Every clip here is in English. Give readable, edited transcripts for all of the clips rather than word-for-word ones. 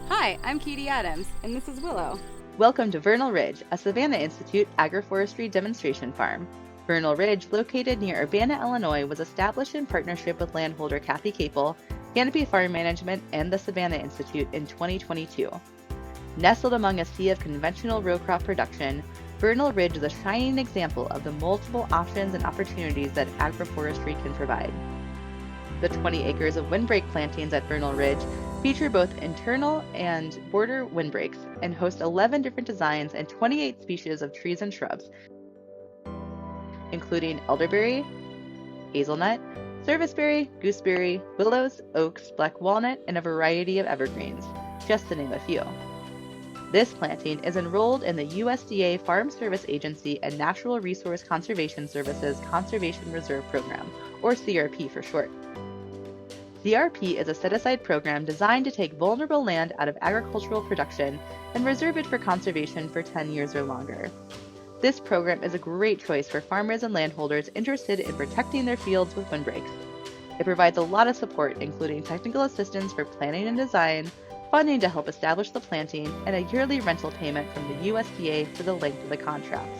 Hi, I'm Kaitie Adams, and this is Willow. Welcome to Vernal Ridge, a Savanna Institute agroforestry demonstration farm. Vernal Ridge, located near Urbana, Illinois, was established in partnership with landholder Cathe Capel, Canopy Farm Management, and the Savanna Institute in 2022. Nestled among a sea of conventional row crop production, Vernal Ridge is a shining example of the multiple options and opportunities that agroforestry can provide. The 20 acres of windbreak plantings at Vernal Ridge feature both internal and border windbreaks and host 11 different designs and 28 species of trees and shrubs, including elderberry, hazelnut, serviceberry, gooseberry, willows, oaks, black walnut, and a variety of evergreens, just to name a few. This planting is enrolled in the USDA Farm Service Agency and Natural Resource Conservation Services Conservation Reserve Program, or CRP for short. CRP is a set-aside program designed to take vulnerable land out of agricultural production and reserve it for conservation for 10 years or longer. This program is a great choice for farmers and landholders interested in protecting their fields with windbreaks. It provides a lot of support, including technical assistance for planning and design, funding to help establish the planting, and a yearly rental payment from the USDA for the length of the contract.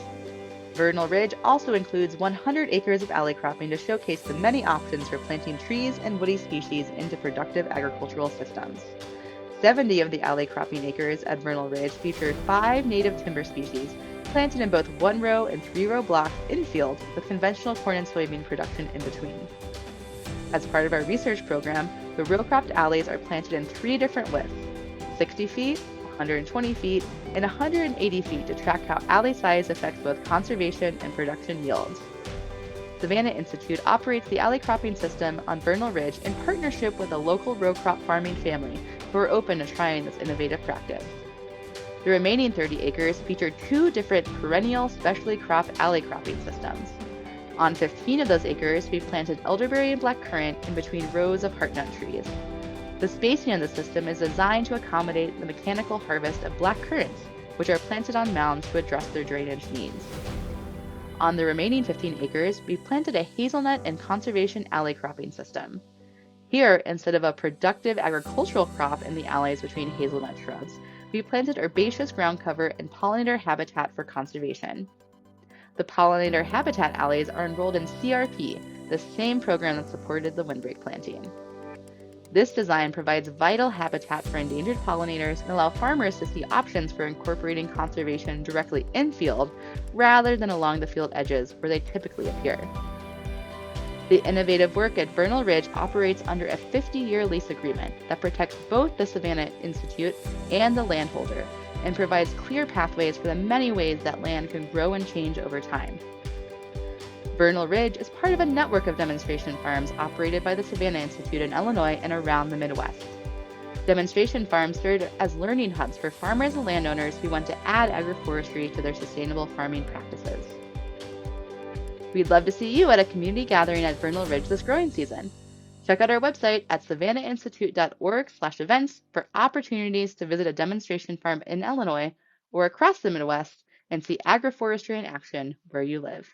Vernal Ridge also includes 100 acres of alley cropping to showcase the many options for planting trees and woody species into productive agricultural systems. 70 of the alley cropping acres at Vernal Ridge feature 5 native timber species planted in both 1-row and 3-row blocks infield with conventional corn and soybean production in between. As part of our research program, the row-cropped alleys are planted in 3 different widths: 60 feet, 120 feet, and 180 feet to track how alley size affects both conservation and production yields. Savanna Institute operates the alley cropping system on Vernal Ridge in partnership with a local row crop farming family who are open to trying this innovative practice. The remaining 30 acres feature 2 different perennial specially cropped alley cropping systems. On 15 of those acres, we planted elderberry and blackcurrant in between rows of heartnut trees. The spacing of the system is designed to accommodate the mechanical harvest of black currants, which are planted on mounds to address their drainage needs. On the remaining 15 acres, we planted a hazelnut and conservation alley cropping system. Here, instead of a productive agricultural crop in the alleys between hazelnut shrubs, we planted herbaceous ground cover and pollinator habitat for conservation. The pollinator habitat alleys are enrolled in CRP, the same program that supported the windbreak planting. This design provides vital habitat for endangered pollinators and allows farmers to see options for incorporating conservation directly in-field rather than along the field edges where they typically appear. The innovative work at Vernal Ridge operates under a 50-year lease agreement that protects both the Savanna Institute and the landholder and provides clear pathways for the many ways that land can grow and change over time. Vernal Ridge is part of a network of demonstration farms operated by the Savanna Institute in Illinois and around the Midwest. Demonstration farms serve as learning hubs for farmers and landowners who want to add agroforestry to their sustainable farming practices. We'd love to see you at a community gathering at Vernal Ridge this growing season. Check out our website at savannainstitute.org/events for opportunities to visit a demonstration farm in Illinois or across the Midwest and see agroforestry in action where you live.